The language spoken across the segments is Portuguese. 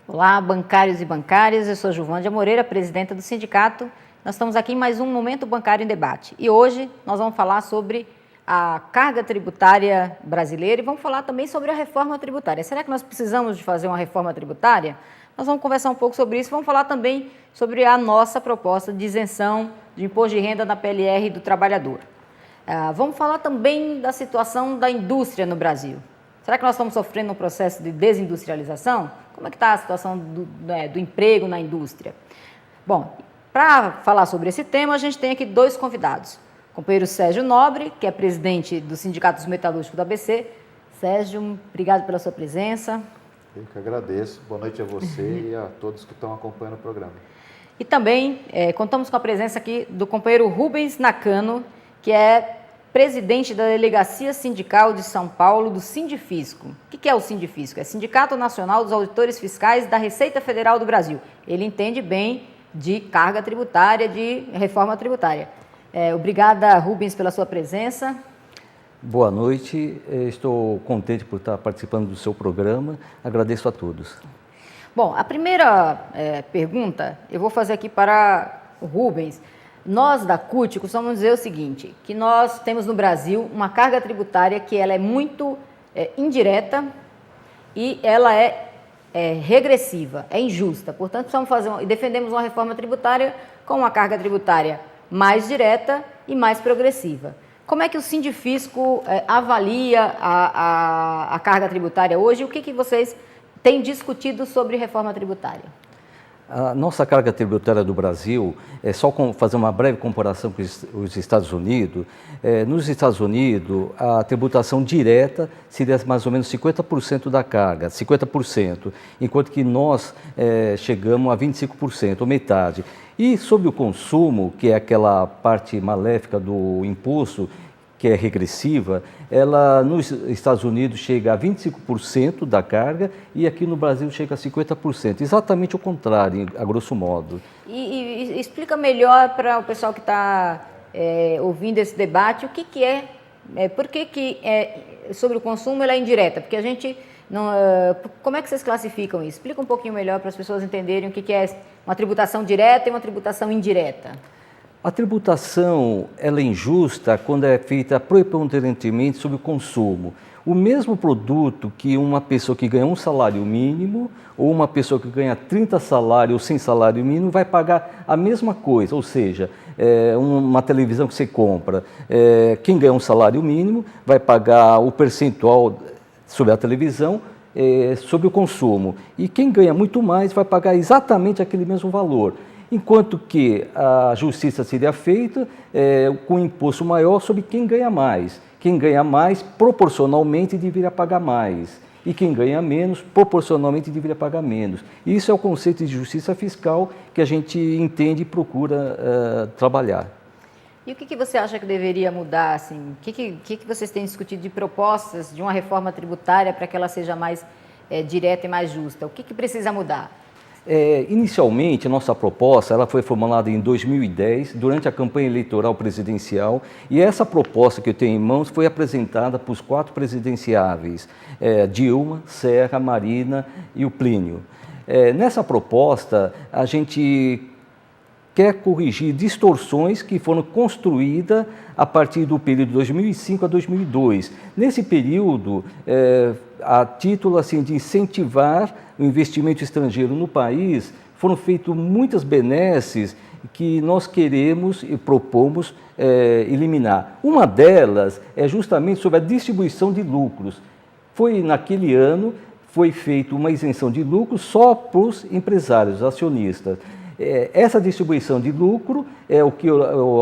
Olá, bancários e bancárias, eu sou Juvândia Moreira, presidenta do sindicato. Nós estamos aqui em mais um Momento Bancário em Debate e hoje nós vamos falar sobre a carga tributária brasileira e vamos falar também sobre a reforma tributária. Será que nós precisamos de fazer uma reforma tributária? Nós vamos conversar um pouco sobre isso, vamos falar também sobre a nossa proposta de isenção de imposto de renda na PLR do trabalhador. Vamos falar também da situação da indústria no Brasil. Será que nós estamos sofrendo um processo de desindustrialização? Como é que está a situação do emprego na indústria? Bom, para falar sobre esse tema, a gente tem aqui dois convidados. O companheiro Sérgio Nobre, que é presidente do Sindicato dos Metalúrgicos do ABC. Sérgio, obrigado pela sua presença. Eu que agradeço. Boa noite a você e a todos que estão acompanhando o programa. E também contamos com a presença aqui do companheiro Rubens Nakano, que é presidente da Delegacia Sindical de São Paulo, do Sindifisco. O que é o Sindifisco? É Sindicato Nacional dos Auditores Fiscais da Receita Federal do Brasil. Ele entende bem de carga tributária, de reforma tributária. Obrigada, Rubens, pela sua presença. Boa noite, estou contente por estar participando do seu programa, agradeço a todos. Bom, a primeira pergunta eu vou fazer aqui para o Rubens. Nós da CUT costumamos dizer o seguinte, que nós temos no Brasil uma carga tributária que ela é muito indireta e ela é regressiva, é injusta. Portanto, defendemos uma reforma tributária com uma carga tributária mais direta e mais progressiva. Como é que o Sindifisco avalia a carga tributária hoje? O que vocês têm discutido sobre reforma tributária? A nossa carga tributária do Brasil, só fazer uma breve comparação com os Estados Unidos, nos Estados Unidos a tributação direta seria mais ou menos 50% da carga, 50%, enquanto que nós chegamos a 25%, ou metade. E sobre o consumo, que é aquela parte maléfica do imposto, que é regressiva, ela nos Estados Unidos chega a 25% da carga e aqui no Brasil chega a 50%, exatamente o contrário, a grosso modo. E explica melhor para o pessoal que está ouvindo esse debate o que é, por que sobre o consumo ela é indireta, porque a gente não, como é que vocês classificam isso? Explica um pouquinho melhor para as pessoas entenderem o que é uma tributação direta e uma tributação indireta. A tributação ela é injusta quando é feita preponderantemente sobre o consumo. O mesmo produto que uma pessoa que ganha um salário mínimo ou uma pessoa que ganha 30 salários ou sem salário mínimo vai pagar a mesma coisa, ou seja, uma televisão que você compra, quem ganha um salário mínimo vai pagar o percentual sobre a televisão sobre o consumo e quem ganha muito mais vai pagar exatamente aquele mesmo valor. Enquanto que a justiça seria feita com um imposto maior sobre quem ganha mais. Quem ganha mais, proporcionalmente, deveria pagar mais. E quem ganha menos, proporcionalmente, deveria pagar menos. Isso é o conceito de justiça fiscal que a gente entende e procura trabalhar. E o que você acha que deveria mudar? Assim? O que vocês têm discutido de propostas de uma reforma tributária para que ela seja mais direta e mais justa? O que precisa mudar? Inicialmente, a nossa proposta ela foi formulada em 2010, durante a campanha eleitoral presidencial, e essa proposta que eu tenho em mãos foi apresentada para os 4 presidenciáveis, Dilma, Serra, Marina e o Plínio. Nessa proposta, a gente quer corrigir distorções que foram construídas a partir do período de 2005 a 2002. Nesse período, a título assim, de incentivar o investimento estrangeiro no país, foram feitas muitas benesses que nós queremos e propomos eliminar. Uma delas é justamente sobre a distribuição de lucros. Naquele ano, foi feita uma isenção de lucros só para os empresários, acionistas. Essa distribuição de lucro é o que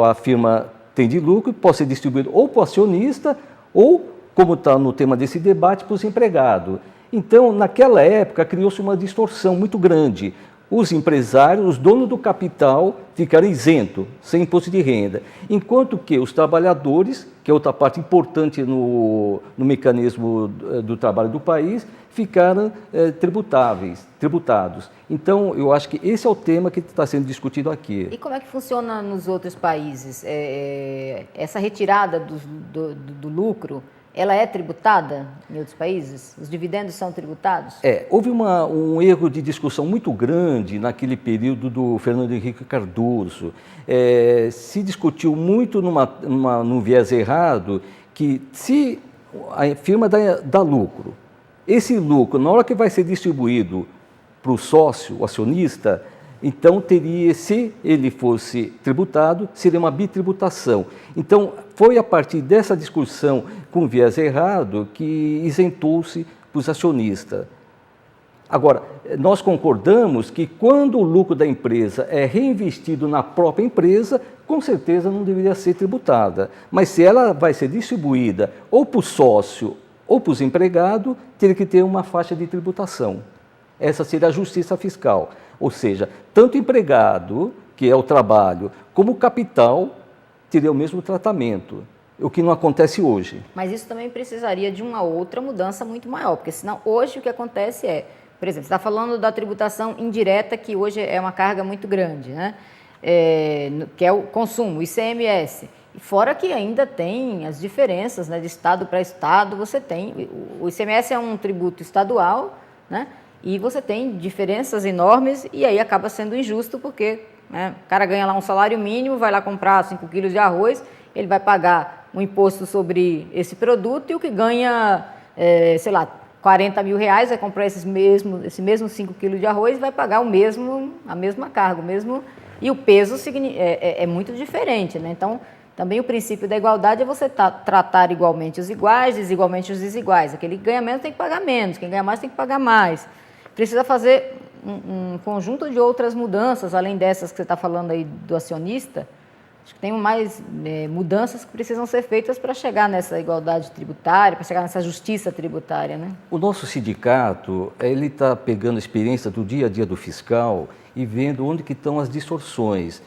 a firma tem de lucro, pode ser distribuído ou para o acionista ou, como está no tema desse debate, para os empregados. Então, naquela época, criou-se uma distorção muito grande. os empresários, os donos do capital, ficaram isentos, sem imposto de renda, enquanto que os trabalhadores, que é outra parte importante no mecanismo do trabalho do país, ficaram tributados. Então, eu acho que esse é o tema que está sendo discutido aqui. E como é que funciona nos outros países? Essa retirada do lucro, ela é tributada em outros países? Os dividendos são tributados? Houve um erro de discussão muito grande naquele período do Fernando Henrique Cardoso. Se discutiu muito num viés errado que se a firma dá lucro, esse lucro, na hora que vai ser distribuído para o sócio, o acionista, então teria, se ele fosse tributado, seria uma bitributação. Então, foi a partir dessa discussão com viés errado que isentou-se para os acionistas. Agora, nós concordamos que quando o lucro da empresa é reinvestido na própria empresa, com certeza não deveria ser tributada. Mas se ela vai ser distribuída ou para o sócio ou para os empregados, teria que ter uma faixa de tributação. Essa seria a justiça fiscal. Ou seja, tanto o empregado, que é o trabalho, como o capital, teria o mesmo tratamento, o que não acontece hoje. Mas isso também precisaria de uma outra mudança muito maior, porque senão hoje o que acontece por exemplo, você está falando da tributação indireta, que hoje é uma carga muito grande, né? Que é o consumo, o ICMS. E fora que ainda tem as diferenças, né, de estado para estado, você tem, o ICMS é um tributo estadual, né? E você tem diferenças enormes e aí acaba sendo injusto porque, né, o cara ganha lá um salário mínimo, vai lá comprar 5 quilos de arroz, ele vai pagar um imposto sobre esse produto e o que ganha, sei lá, 40 mil reais vai comprar esse mesmo 5 quilos de arroz e vai pagar a mesma carga, e o peso é muito diferente, né? Então, também o princípio da igualdade é você tratar igualmente os iguais, desigualmente os desiguais. Aquele que ganha menos tem que pagar menos, quem ganha mais tem que pagar mais. Precisa fazer um conjunto de outras mudanças, além dessas que você está falando aí do acionista. Acho que tem mais mudanças que precisam ser feitas para chegar nessa igualdade tributária, para chegar nessa justiça tributária, né? O nosso sindicato, ele está pegando a experiência do dia a dia do fiscal e vendo onde que estão as distorções.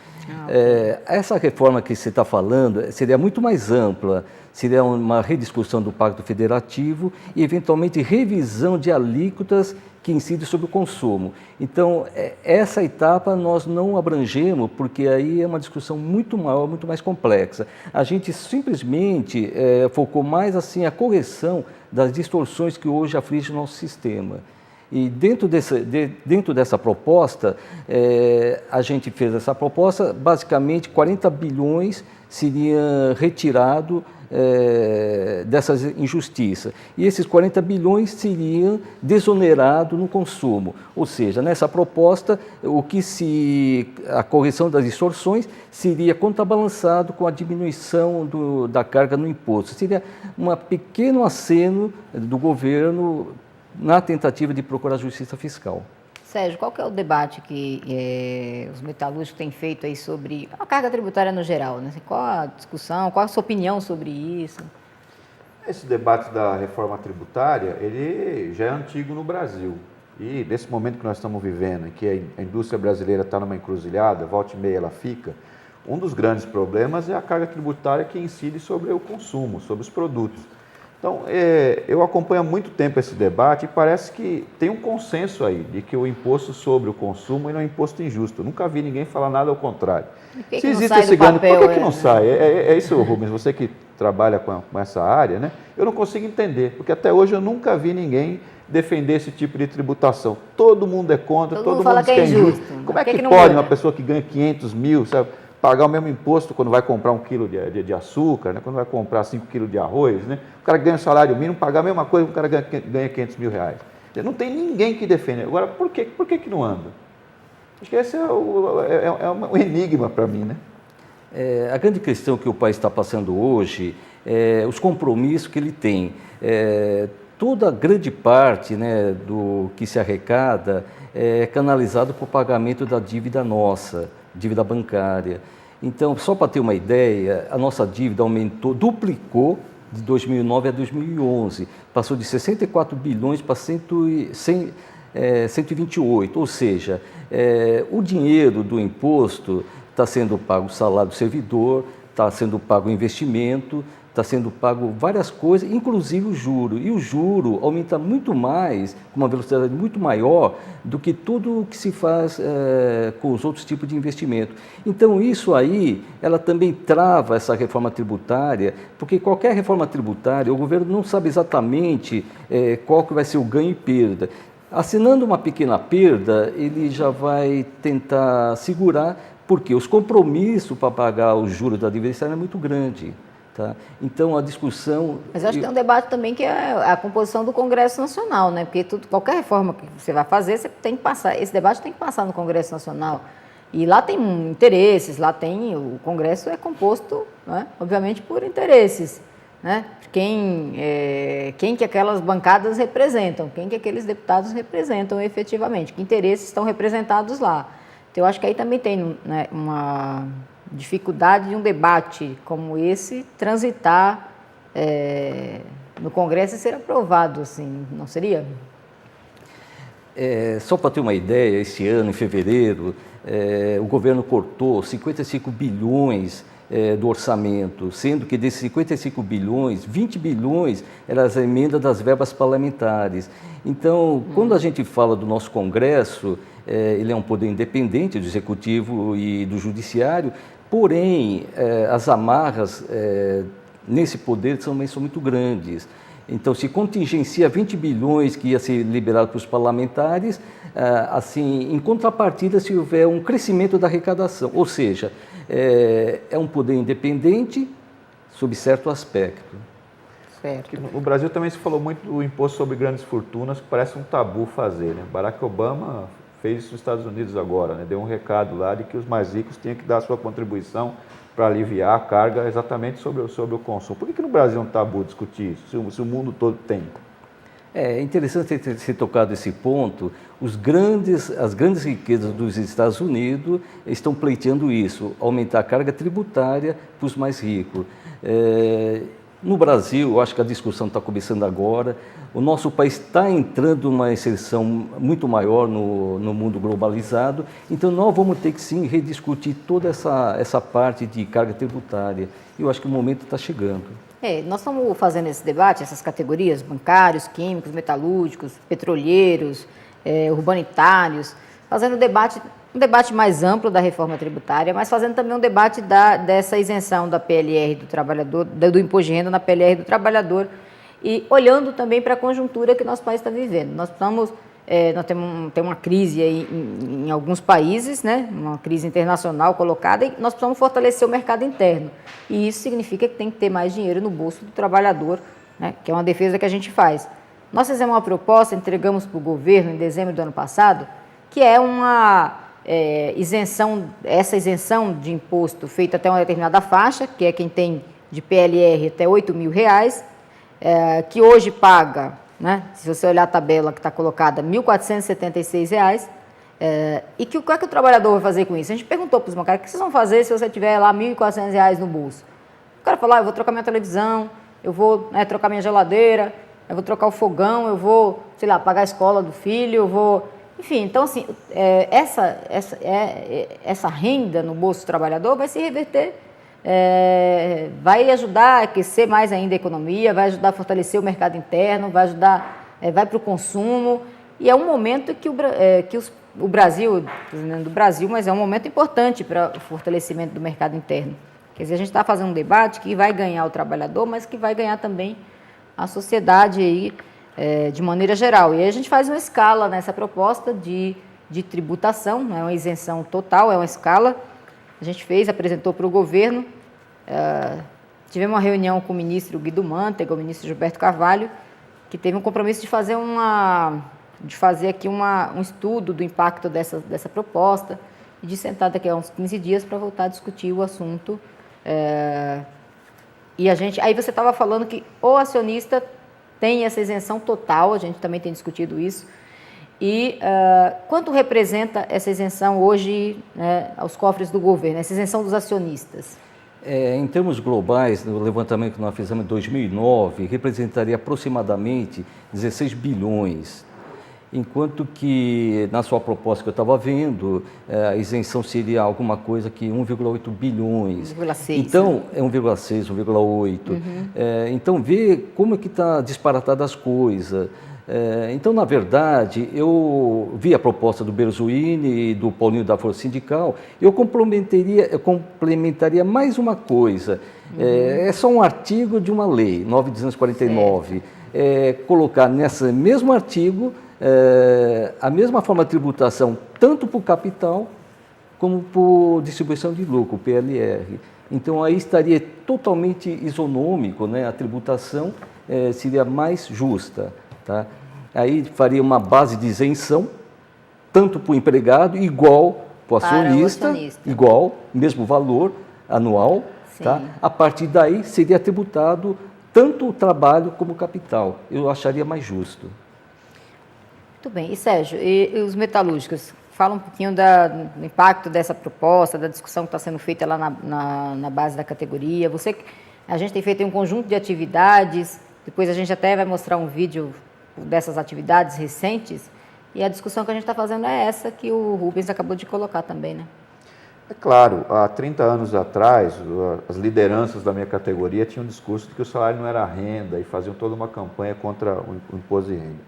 Essa reforma que você está falando seria muito mais ampla, seria uma rediscussão do Pacto Federativo e, eventualmente, revisão de alíquotas que incidem sobre o consumo. Então, essa etapa nós não abrangemos, porque aí é uma discussão muito maior, muito mais complexa. A gente simplesmente focou mais assim a correção das distorções que hoje afligem o nosso sistema. E dentro dessa proposta, a gente fez essa proposta, basicamente 40 bilhões seria retirado dessas injustiças. E esses 40 bilhões seriam desonerados no consumo. Ou seja, nessa proposta, a correção das distorções seria contrabalançado com a diminuição da carga no imposto. Seria um pequeno aceno do governo na tentativa de procurar justiça fiscal. Sérgio, qual que é o debate que os metalúrgicos têm feito aí sobre a carga tributária no geral, né? Qual a discussão, qual a sua opinião sobre isso? Esse debate da reforma tributária, ele já é antigo no Brasil. E nesse momento que nós estamos vivendo, em que a indústria brasileira está numa encruzilhada, volta e meia ela fica, um dos grandes problemas é a carga tributária que incide sobre o consumo, sobre os produtos. Então, eu acompanho há muito tempo esse debate e parece que tem um consenso aí de que o imposto sobre o consumo é um imposto injusto. Eu nunca vi ninguém falar nada ao contrário. Se existe esse ganho, por que não sai? É isso, Rubens, você que trabalha com essa área, né? Eu não consigo entender, porque até hoje eu nunca vi ninguém defender esse tipo de tributação. Todo mundo é contra, todo mundo diz que é injusto. Como é que pode uma pessoa que ganha 500 mil, sabe, pagar o mesmo imposto quando vai comprar 1 quilo de açúcar, né? Quando vai comprar 5 quilos de arroz, né? O cara ganha salário mínimo, pagar a mesma coisa que o cara ganha 500 mil reais. Não tem ninguém que defenda. Agora, por que não anda? Acho que esse é um enigma para mim, né? A grande questão que o país está passando hoje é os compromissos que ele tem. Toda grande parte, né, do que se arrecada é canalizado para o pagamento da dívida nossa, dívida bancária. Então, só para ter uma ideia, a nossa dívida duplicou de 2009 a 2011. Passou de 64 bilhões para 128, ou seja, o dinheiro do imposto está sendo pago o salário do servidor, está sendo pago o investimento, está sendo pago várias coisas, inclusive o juro. E o juro aumenta muito mais, com uma velocidade muito maior, do que tudo o que se faz com os outros tipos de investimento. Então, isso aí, ela também trava essa reforma tributária, porque qualquer reforma tributária, o governo não sabe exatamente qual que vai ser o ganho e perda. Assinando uma pequena perda, ele já vai tentar segurar, porque os compromissos para pagar o juros da adversária é muito grande. Tá? Então, a discussão... Mas eu acho que tem um debate também que é a composição do Congresso Nacional, né? Porque qualquer reforma que você vai fazer, você tem que passar, esse debate tem que passar no Congresso Nacional. E lá tem interesses, o Congresso é composto, né, obviamente, por interesses. Né? Quem que aquelas bancadas representam, quem que aqueles deputados representam efetivamente, que interesses estão representados lá. Então, eu acho que aí também tem, né, uma dificuldade de um debate como esse transitar no Congresso e ser aprovado, assim, não seria? Só para ter uma ideia, esse ano, em fevereiro, o governo cortou 55 bilhões do orçamento, sendo que desses 55 bilhões, 20 bilhões eram as emendas das verbas parlamentares. Então, quando a gente fala do nosso Congresso, ele é um poder independente do Executivo e do Judiciário, porém, as amarras nesse poder também são muito grandes. Então, se contingencia 20 bilhões que ia ser liberado para os parlamentares, assim, em contrapartida, se houver um crescimento da arrecadação, ou seja, é um poder independente sob certo aspecto. Certo. No Brasil também se falou muito do imposto sobre grandes fortunas, que parece um tabu fazer, né? Barack Obama fez isso nos Estados Unidos agora, né? Deu um recado lá de que os mais ricos tinham que dar a sua contribuição para aliviar a carga exatamente sobre o consumo. Por que no Brasil é um tabu discutir isso, se o mundo todo tem? É interessante ter se tocado esse ponto. As grandes riquezas dos Estados Unidos estão pleiteando isso, aumentar a carga tributária para os mais ricos. No Brasil, eu acho que a discussão está começando agora. O nosso país está entrando numa inserção muito maior no mundo globalizado, então nós vamos ter que sim rediscutir toda essa parte de carga tributária. Eu acho que o momento está chegando. Nós estamos fazendo esse debate, essas categorias, bancários, químicos, metalúrgicos, petroleiros, urbanitários, fazendo um debate mais amplo da reforma tributária, mas fazendo também um debate dessa isenção da PLR do trabalhador, do imposto de renda na PLR do trabalhador, e olhando também para a conjuntura que nosso país está vivendo. Nós temos uma crise aí em alguns países, né? Uma crise internacional colocada, e nós precisamos fortalecer o mercado interno. E isso significa que tem que ter mais dinheiro no bolso do trabalhador, né? Que é uma defesa que a gente faz. Nós fizemos uma proposta, entregamos para o governo em dezembro do ano passado, que é uma essa isenção de imposto feita até uma determinada faixa, que é quem tem de PLR até R$ 8.000, que hoje paga, né, se você olhar a tabela que está colocada, R$ 1.476, e que o que é que o trabalhador vai fazer com isso? A gente perguntou para os bancários, o que vocês vão fazer se você tiver lá R$ 1.400 no bolso? O cara falou, eu vou trocar minha televisão, eu vou trocar minha geladeira, eu vou trocar o fogão, eu vou, sei lá, pagar a escola do filho, eu vou... Enfim, então, assim, essa renda no bolso do trabalhador vai se reverter, vai ajudar a aquecer mais ainda a economia, vai ajudar a fortalecer o mercado interno, vai ajudar, vai para o consumo, e é um momento que o Brasil, estou dizendo do Brasil, mas é um momento importante para o fortalecimento do mercado interno. Quer dizer, a gente está fazendo um debate que vai ganhar o trabalhador, mas que vai ganhar também a sociedade aí, de maneira geral. E aí a gente faz uma escala nessa proposta de tributação, não é uma isenção total, é uma escala. A gente apresentou para o governo, tivemos uma reunião com o ministro Guido Mantega, o ministro Gilberto Carvalho, que teve um compromisso de fazer aqui um estudo do impacto dessa proposta e de sentar daqui a uns 15 dias para voltar a discutir o assunto. Aí você estava falando que o acionista tem essa isenção total, a gente também tem discutido isso. E quanto representa essa isenção hoje, né, aos cofres do governo, essa isenção dos acionistas? Em termos globais, no levantamento que nós fizemos em 2009, representaria aproximadamente 16 bilhões. enquanto que na sua proposta que eu estava vendo, a isenção seria alguma coisa que 1,8 bilhões. 1,6. Então, é 1,6, 1,8. Então, vê como é que está disparatada as coisas. Então, na verdade, eu vi a proposta do Berzoini e do Paulinho da Força Sindical, eu complementaria mais uma coisa. É só um artigo de uma lei, 9.249. Colocar nesse mesmo artigo a mesma forma de tributação, tanto para o capital como por distribuição de lucro, o PLR. Então, aí estaria totalmente isonômico, né? A tributação seria mais justa. Tá? Aí faria uma base de isenção, tanto para o empregado, igual para o acionista, igual, mesmo valor anual. Tá? A partir daí, seria tributado tanto o trabalho como o capital. Eu acharia mais justo. Muito bem. E, Sérgio, e os metalúrgicos? Fala um pouquinho do impacto dessa proposta, da discussão que está sendo feita lá na base da categoria. A gente tem feito um conjunto de atividades, depois a gente até vai mostrar um vídeo dessas atividades recentes, e a discussão que a gente está fazendo é essa que o Rubens acabou de colocar também, né? É claro, há 30 anos atrás, as lideranças da minha categoria tinham um discurso de que o salário não era renda e faziam toda uma campanha contra o imposto de renda.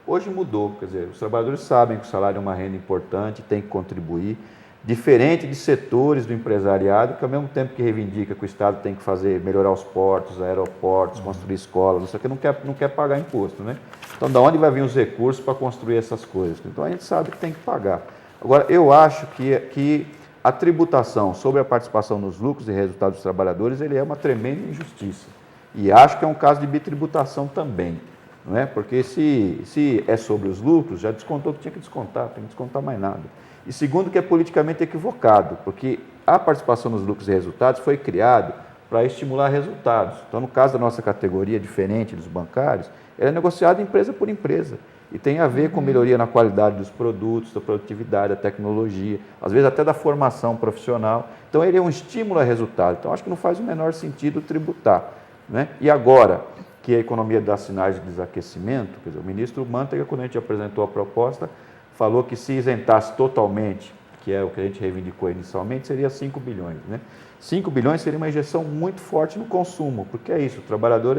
Hoje mudou, quer dizer, os trabalhadores sabem que o salário é uma renda importante, tem que contribuir, diferente de setores do empresariado, que ao mesmo tempo que reivindica que o Estado tem que melhorar os portos, aeroportos, construir escolas, não sei o que, não quer pagar imposto, né? Então, da onde vai vir os recursos para construir essas coisas? Então, a gente sabe que tem que pagar. Agora, eu acho que a tributação sobre a participação nos lucros e resultados dos trabalhadores, ele é uma tremenda injustiça. E acho que é um caso de bitributação também, não é? Porque se é sobre os lucros, já descontou o que tinha que descontar, tem que descontar mais nada. E segundo, que é politicamente equivocado, porque a participação nos lucros e resultados foi criado para estimular resultados. Então, no caso da nossa categoria, diferente dos bancários, ela é negociada empresa por empresa e tem a ver com melhoria na qualidade dos produtos, da produtividade, da tecnologia, às vezes até da formação profissional. Então, ele é um estímulo a resultado. Então, acho que não faz o menor sentido tributar, né? E agora que a economia dá sinais de desaquecimento, quer dizer, o ministro Mantega, quando a gente apresentou a proposta, falou que se isentasse totalmente, que é o que a gente reivindicou inicialmente, seria 5 bilhões. Né? 5 bilhões seria uma injeção muito forte no consumo, porque é isso, o trabalhador,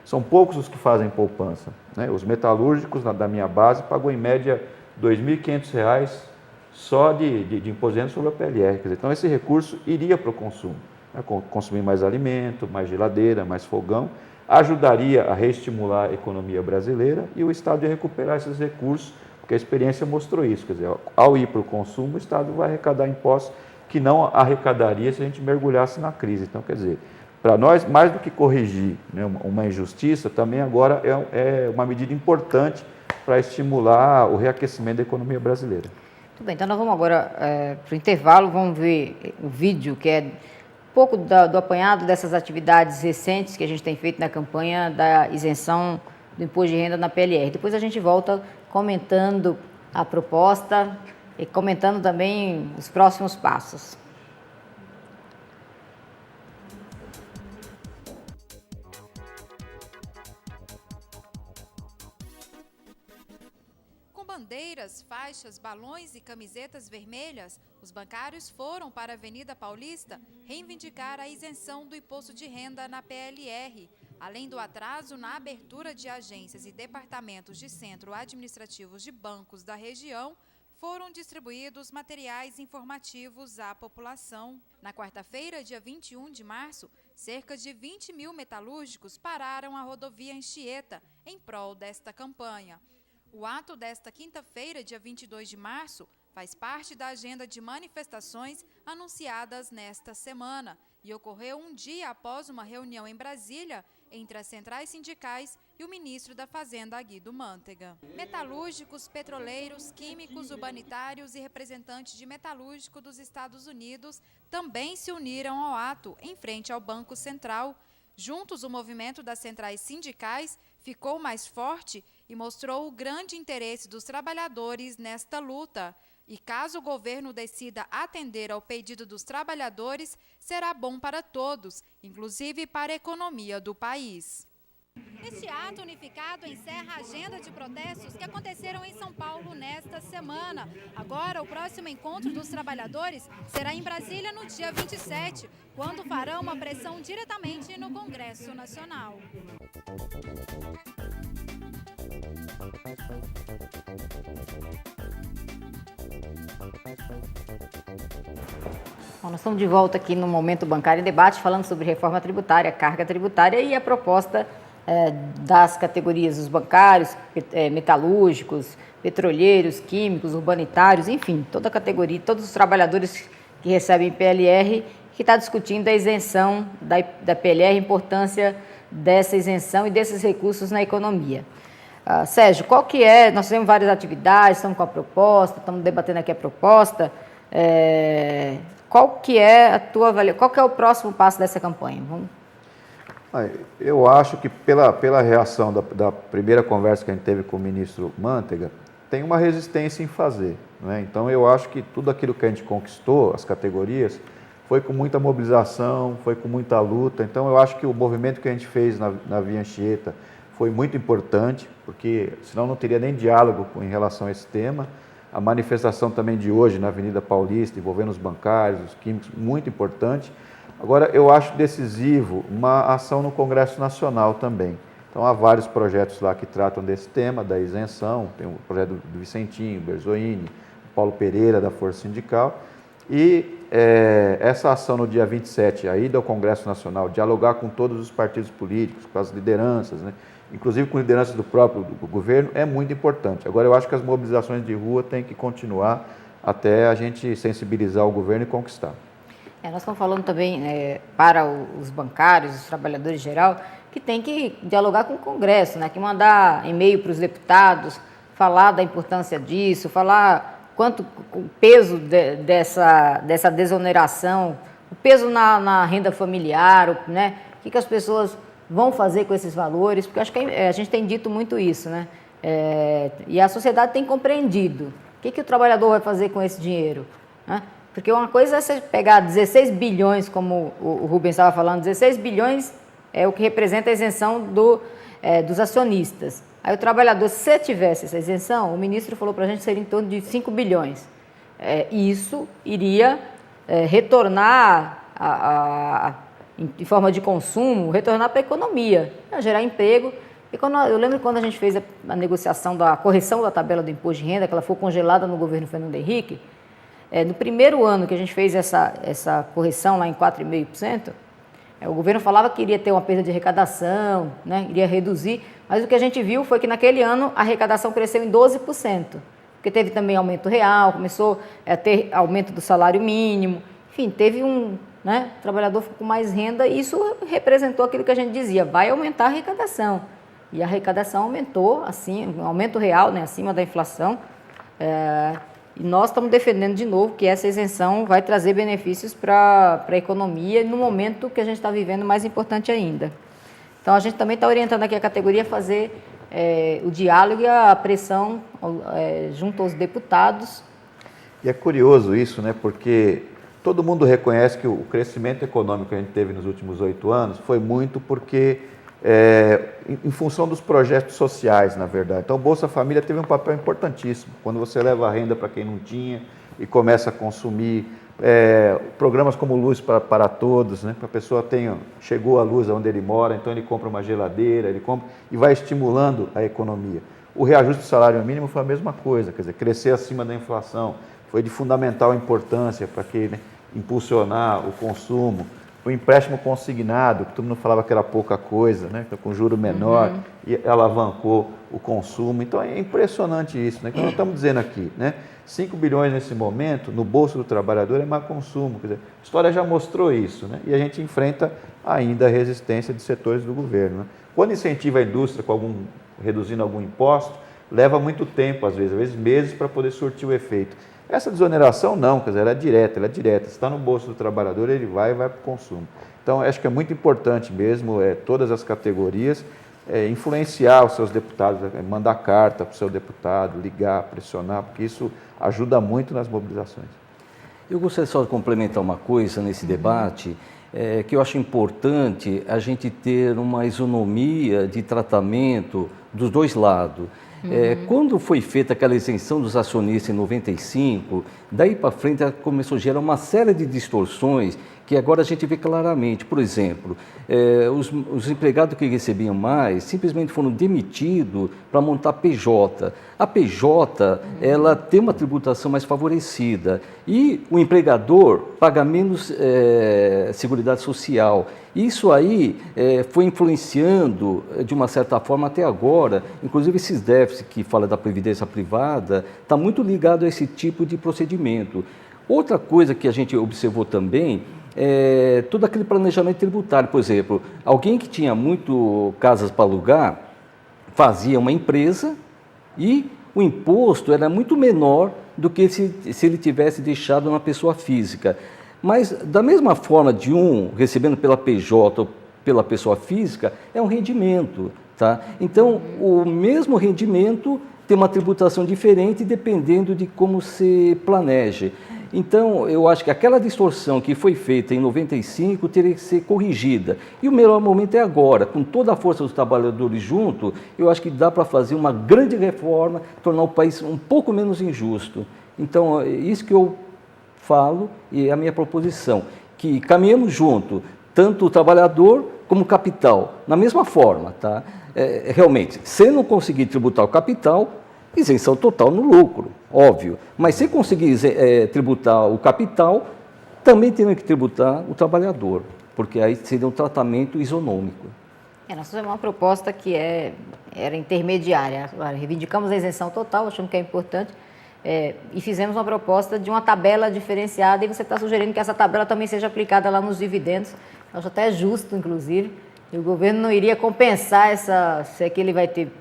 são poucos os que fazem poupança. Né? Os metalúrgicos, da minha base, pagou em média R$ 2.500 só de imposto de renda sobre a PLR. Quer dizer, então, esse recurso iria para o consumo. Né? Consumir mais alimento, mais geladeira, mais fogão, ajudaria a reestimular a economia brasileira e o Estado ia recuperar esses recursos, porque a experiência mostrou isso, quer dizer, ao ir para o consumo, o Estado vai arrecadar impostos que não arrecadaria se a gente mergulhasse na crise. Então, quer dizer, para nós, mais do que corrigir, né, uma injustiça, também agora é uma medida importante para estimular o reaquecimento da economia brasileira. Muito bem, então nós vamos agora para o intervalo, vamos ver o vídeo que é um pouco do apanhado dessas atividades recentes que a gente tem feito na campanha da isenção do imposto de renda na PLR. Depois a gente volta comentando a proposta e comentando também os próximos passos. Com bandeiras, faixas, balões e camisetas vermelhas, os bancários foram para a Avenida Paulista reivindicar a isenção do imposto de renda na PLR. Além do atraso na abertura de agências e departamentos de centro administrativos de bancos da região, foram distribuídos materiais informativos à população. Na quarta-feira, dia 21 de março, cerca de 20 mil metalúrgicos pararam a rodovia Anchieta em prol desta campanha. O ato desta quinta-feira, dia 22 de março, faz parte da agenda de manifestações anunciadas nesta semana e ocorreu um dia após uma reunião em Brasília entre as centrais sindicais e o ministro da Fazenda, Guido Mantega. Metalúrgicos, petroleiros, químicos, urbanitários e representantes de metalúrgico dos Estados Unidos também se uniram ao ato em frente ao Banco Central. Juntos, o movimento das centrais sindicais ficou mais forte e mostrou o grande interesse dos trabalhadores nesta luta. E caso o governo decida atender ao pedido dos trabalhadores, será bom para todos, inclusive para a economia do país. Este ato unificado encerra a agenda de protestos que aconteceram em São Paulo nesta semana. Agora, o próximo encontro dos trabalhadores será em Brasília no dia 27, quando farão uma pressão diretamente no Congresso Nacional. Bom, nós estamos de volta aqui no Momento Bancário em Debate, falando sobre reforma tributária, carga tributária e a proposta das categorias dos bancários, metalúrgicos, petroleiros, químicos, urbanitários, enfim, toda a categoria, todos os trabalhadores que recebem PLR, que está discutindo a isenção da PLR, a importância dessa isenção e desses recursos na economia. Sérgio, qual que é? Nós temos várias atividades, estamos com a proposta, estamos debatendo aqui a proposta. Qual que é a tua avaliação? Qual que é o próximo passo dessa campanha? Eu acho que pela reação da primeira conversa que a gente teve com o ministro Mantega, tem uma resistência em fazer, né? Então eu acho que tudo aquilo que a gente conquistou, as categorias, foi com muita mobilização, foi com muita luta. Então eu acho que o movimento que a gente fez na Via Anchieta foi muito importante, porque senão não teria nem diálogo em relação a esse tema. A manifestação também de hoje na Avenida Paulista, envolvendo os bancários, os químicos, muito importante. Agora, eu acho decisivo uma ação no Congresso Nacional também. Então, há vários projetos lá que tratam desse tema, da isenção. Tem o projeto do Vicentinho, Berzoini, Paulo Pereira, da Força Sindical. E essa ação no dia 27, a ida ao Congresso Nacional, dialogar com todos os partidos políticos, com as lideranças, né? Inclusive com lideranças do próprio governo, é muito importante. Agora, eu acho que as mobilizações de rua têm que continuar até a gente sensibilizar o governo e conquistar. Nós estamos falando também para os bancários, os trabalhadores em geral, que tem que dialogar com o Congresso, né? Que mandar e-mail para os deputados, falar da importância disso, falar quanto o peso dessa desoneração, o peso na renda familiar, né? O que as pessoas vão fazer com esses valores, porque acho que a gente tem dito muito isso, né? E a sociedade tem compreendido. O que o trabalhador vai fazer com esse dinheiro, né? Porque uma coisa é você pegar 16 bilhões, como o Rubens estava falando, 16 bilhões é o que representa a isenção dos acionistas. Aí o trabalhador, se você tivesse essa isenção, o ministro falou para a gente que seria em torno de 5 bilhões. Isso iria retornar em forma de consumo, retornar para a economia, gerar emprego. Eu lembro quando a gente fez a negociação da correção da tabela do imposto de renda, que ela foi congelada no governo Fernando Henrique, no primeiro ano que a gente fez essa correção lá em 4,5%, o governo falava que iria ter uma perda de arrecadação, né, iria reduzir, mas o que a gente viu foi que naquele ano a arrecadação cresceu em 12%, porque teve também aumento real, começou a ter aumento do salário mínimo, enfim, teve o trabalhador ficou com mais renda e isso representou aquilo que a gente dizia, vai aumentar a arrecadação. E a arrecadação aumentou, assim, um aumento real, né, acima da inflação. E nós estamos defendendo de novo que essa isenção vai trazer benefícios para a economia no momento que a gente está vivendo, mais importante ainda. Então, a gente também está orientando aqui a categoria a fazer o diálogo e a pressão junto aos deputados. E é curioso isso, né? Porque todo mundo reconhece que o crescimento econômico que a gente teve nos últimos 8 anos foi muito porque, em função dos projetos sociais, na verdade. Então, o Bolsa Família teve um papel importantíssimo. Quando você leva a renda para quem não tinha e começa a consumir, programas como Luz para Todos, né? Para a pessoa chegou a luz onde ele mora, então ele compra uma geladeira, ele compra e vai estimulando a economia. O reajuste do salário mínimo foi a mesma coisa, quer dizer, crescer acima da inflação. Foi de fundamental importância para impulsionar o consumo. O empréstimo consignado, que todo mundo falava que era pouca coisa, né? Com juro menor, e alavancou o consumo. Então, é impressionante isso, né? Então, nós estamos dizendo aqui, né? 5 bilhões nesse momento, no bolso do trabalhador, é má consumo. Quer dizer, a história já mostrou isso, né? E a gente enfrenta ainda a resistência de setores do governo, né? Quando incentiva a indústria reduzindo algum imposto, leva muito tempo, às vezes meses, para poder surtir o efeito. Essa desoneração não, quer dizer, ela é direta. Se está no bolso do trabalhador, ele vai para o consumo. Então, acho que é muito importante mesmo, todas as categorias, influenciar os seus deputados, mandar carta para o seu deputado, ligar, pressionar, porque isso ajuda muito nas mobilizações. Eu gostaria só de complementar uma coisa nesse debate, que eu acho importante a gente ter uma isonomia de tratamento dos dois lados. Quando foi feita aquela isenção dos acionistas em 95, daí para frente começou a gerar uma série de distorções que agora a gente vê claramente. Por exemplo, os empregados que recebiam mais simplesmente foram demitidos para montar PJ. A PJ, ela tem uma tributação mais favorecida e o empregador paga menos Seguridade Social. Isso aí foi influenciando, de uma certa forma, até agora. Inclusive, esses déficits que fala da Previdência Privada, está muito ligado a esse tipo de procedimento. Outra coisa que a gente observou também é todo aquele planejamento tributário. Por exemplo, alguém que tinha muito casas para alugar, fazia uma empresa e o imposto era muito menor do que se ele tivesse deixado uma pessoa física. Mas, da mesma forma de um recebendo pela PJ ou pela pessoa física, é um rendimento. Tá? Então, o mesmo rendimento tem uma tributação diferente dependendo de como se planeje. Então, eu acho que aquela distorção que foi feita em 95 teria que ser corrigida. E o melhor momento é agora, com toda a força dos trabalhadores junto, eu acho que dá para fazer uma grande reforma, tornar o país um pouco menos injusto. Então, é isso que eu falo e é a minha proposição, que caminhemos junto, tanto o trabalhador como o capital, na mesma forma. Tá? Realmente, se não conseguir tributar o capital, isenção total no lucro, óbvio. Mas se conseguir tributar o capital, também tem que tributar o trabalhador, porque aí seria um tratamento isonômico. Nós fizemos uma proposta que era intermediária. Reivindicamos a isenção total, achamos que é importante, e fizemos uma proposta de uma tabela diferenciada, e você está sugerindo que essa tabela também seja aplicada lá nos dividendos. Acho até justo, inclusive, e o governo não iria compensar se é que ele vai ter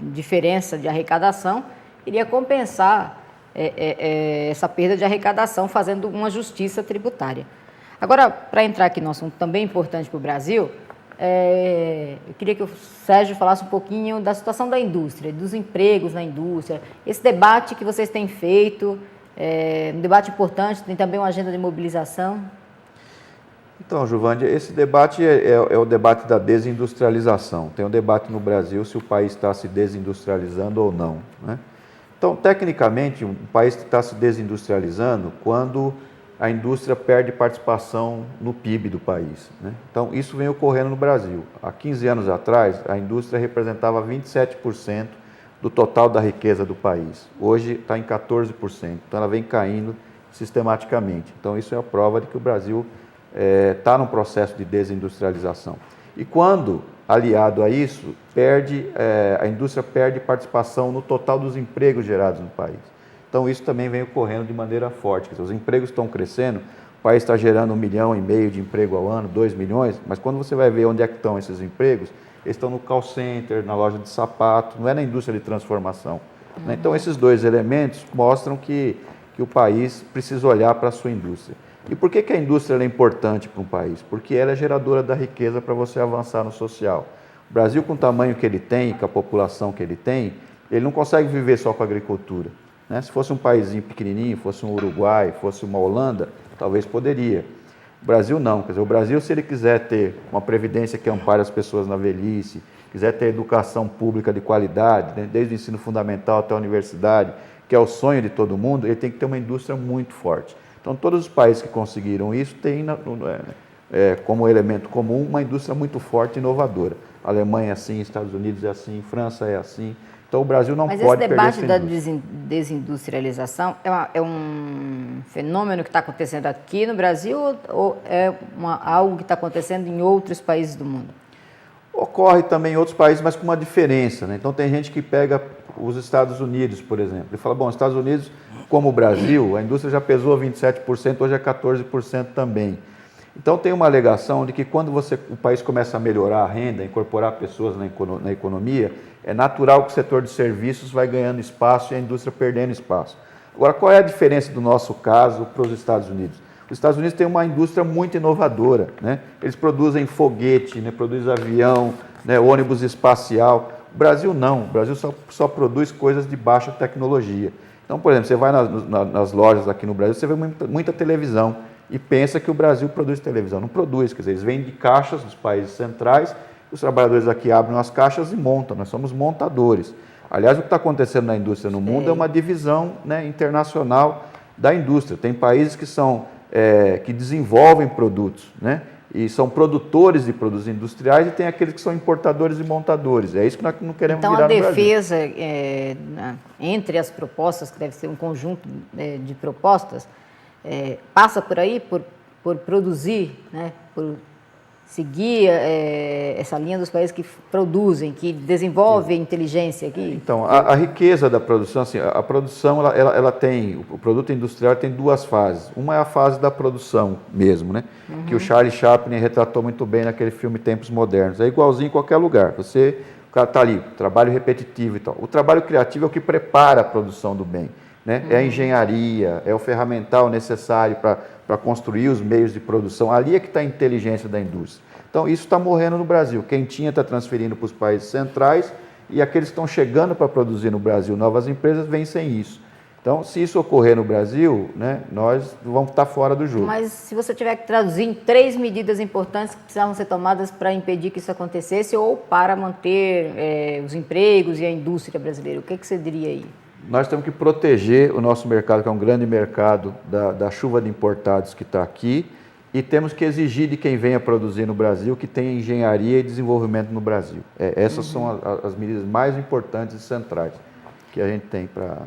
diferença de arrecadação, iria compensar essa perda de arrecadação fazendo uma justiça tributária. Agora, para entrar aqui no assunto também importante para o Brasil, eu queria que o Sérgio falasse um pouquinho da situação da indústria, dos empregos na indústria, esse debate que vocês têm feito, um debate importante, tem também uma agenda de mobilização. Então, Giovândia, esse debate é o debate da desindustrialização. Tem um debate no Brasil se o país está se desindustrializando ou não, né? Então, tecnicamente, o país está se desindustrializando quando a indústria perde participação no PIB do país, né? Então, isso vem ocorrendo no Brasil. Há 15 anos atrás, a indústria representava 27% do total da riqueza do país. Hoje está em 14%. Então, ela vem caindo sistematicamente. Então, isso é a prova de que o Brasil está num processo de desindustrialização. E quando, aliado a isso, a indústria perde participação no total dos empregos gerados no país. Então, isso também vem ocorrendo de maneira forte. Quer dizer, os empregos estão crescendo, o país está gerando 1,5 milhão de emprego ao ano, 2 milhões, mas quando você vai ver onde é que estão esses empregos, eles estão no call center, na loja de sapato, não é na indústria de transformação. Né? Então, esses dois elementos mostram que o país precisa olhar para a sua indústria. E por que a indústria é importante para um país? Porque ela é geradora da riqueza para você avançar no social. O Brasil, com o tamanho que ele tem, com a população que ele tem, ele não consegue viver só com a agricultura, né? Se fosse um paísinho pequenininho, fosse um Uruguai, fosse uma Holanda, talvez poderia. O Brasil não. Quer dizer, o Brasil, se ele quiser ter uma previdência que ampare as pessoas na velhice, quiser ter educação pública de qualidade, né, desde o ensino fundamental até a universidade, que é o sonho de todo mundo, ele tem que ter uma indústria muito forte. Então, todos os países que conseguiram isso têm como elemento comum uma indústria muito forte e inovadora. A Alemanha é assim, Estados Unidos é assim, França é assim. Então, o Brasil não pode perder essa indústria. Mas esse debate da desindustrialização é um fenômeno que está acontecendo aqui no Brasil ou é algo que está acontecendo em outros países do mundo? Ocorre também em outros países, mas com uma diferença, né? Então, tem gente que pega os Estados Unidos, por exemplo, e fala, bom, Estados Unidos, como o Brasil, a indústria já pesou 27%, hoje é 14% também. Então, tem uma alegação de que quando o país começa a melhorar a renda, incorporar pessoas na economia, é natural que o setor de serviços vai ganhando espaço e a indústria perdendo espaço. Agora, qual é a diferença do nosso caso para os Estados Unidos? Os Estados Unidos têm uma indústria muito inovadora, né? Eles produzem foguete, né? Produzem avião, né? Ônibus espacial. O Brasil não, o Brasil só produz coisas de baixa tecnologia. Então, por exemplo, você vai nas lojas aqui no Brasil, você vê muita televisão e pensa que o Brasil produz televisão. Não produz, quer dizer, eles vendem de caixas dos países centrais, os trabalhadores aqui abrem as caixas e montam, nós somos montadores. Aliás, o que está acontecendo na indústria no mundo é uma divisão, né, internacional da indústria. Tem países que desenvolvem produtos, né, e são produtores de produtos industriais, e tem aqueles que são importadores e montadores. É isso que nós não queremos virar no Brasil. Então, a defesa entre as propostas, que deve ser um conjunto de propostas, passa por aí, por produzir, né, por seguir essa linha dos países que produzem, que desenvolvem inteligência aqui? Então, a riqueza da produção, assim, a produção, ela tem, o produto industrial tem duas fases. Uma é a fase da produção mesmo, né? Que o Charlie Chaplin retratou muito bem naquele filme Tempos Modernos. É igualzinho em qualquer lugar. O cara está ali, trabalho repetitivo e tal. O trabalho criativo é o que prepara a produção do bem, né? É a engenharia, é o ferramental necessário para construir os meios de produção. Ali é que está a inteligência da indústria. Então, isso está morrendo no Brasil. Quem tinha está transferindo para os países centrais, e aqueles que estão chegando para produzir no Brasil novas empresas vêm sem isso. Então, se isso ocorrer no Brasil, né, nós vamos estar fora do jogo. Mas se você tiver que traduzir em 3 medidas importantes que precisavam ser tomadas para impedir que isso acontecesse ou para manter os empregos e a indústria brasileira, o que você diria aí? Nós temos que proteger o nosso mercado, que é um grande mercado da chuva de importados que está aqui, e temos que exigir de quem venha produzir no Brasil que tenha engenharia e desenvolvimento no Brasil. Essas são as medidas mais importantes e centrais que a gente tem para...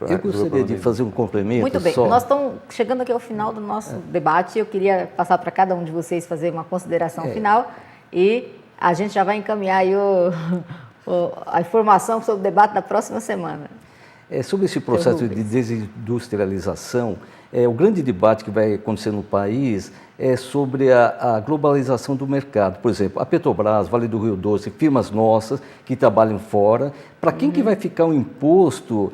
Eu gostaria de fazer um complemento. Muito bem, só. nós estamos chegando aqui ao final do nosso debate. Eu queria passar para cada um de vocês fazer uma consideração final, e a gente já vai encaminhar aí a informação sobre o debate da próxima semana. Sobre esse processo de desindustrialização, o grande debate que vai acontecer no país é sobre a globalização do mercado. Por exemplo, a Petrobras, Vale do Rio Doce, firmas nossas que trabalham fora, para quem que vai ficar o imposto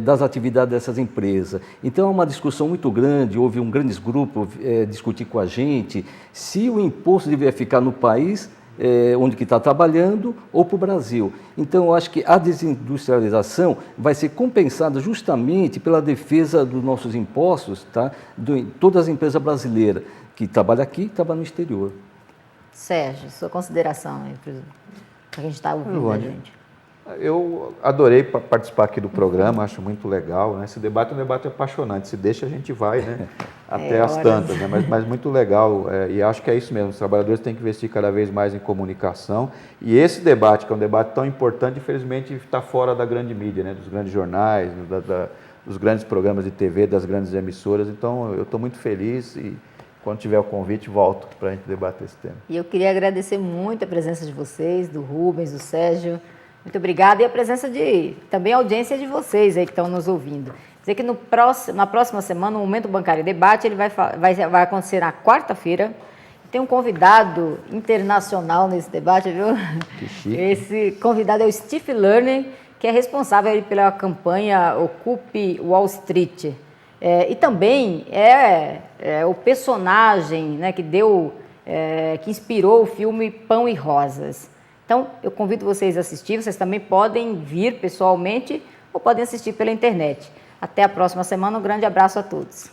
das atividades dessas empresas? Então, é uma discussão muito grande, houve um grande grupo discutir com a gente se o imposto deveria ficar no país onde que está trabalhando ou para o Brasil. Então, eu acho que a desindustrialização vai ser compensada justamente pela defesa dos nossos impostos, tá? De todas as empresas brasileiras que trabalham aqui e trabalham no exterior. Sérgio, sua consideração aí para quem está ouvindo a gente. Eu adorei participar aqui do programa, acho muito legal, né? Esse debate é um debate apaixonante, se deixa a gente vai, né? Até as tantas, né? Mas muito legal, e acho que é isso mesmo, os trabalhadores têm que investir cada vez mais em comunicação, e esse debate, que é um debate tão importante, infelizmente está fora da grande mídia, né? Dos grandes jornais, dos grandes programas de TV, das grandes emissoras. Então eu estou muito feliz, e quando tiver o convite, volto para a gente debater esse tema. E eu queria agradecer muito a presença de vocês, do Rubens, do Sérgio. Muito obrigada, e a presença também a audiência de vocês aí que estão nos ouvindo. Dizer que na próxima semana, o Momento Bancário e Debate, ele vai acontecer na quarta-feira. Tem um convidado internacional nesse debate, viu? Que chique. Esse convidado é o Steve Lerner, que é responsável pela campanha Ocupe Wall Street. E também é o personagem, né, que inspirou o filme Pão e Rosas. Então, eu convido vocês a assistir. Vocês também podem vir pessoalmente ou podem assistir pela internet. Até a próxima semana. Um grande abraço a todos.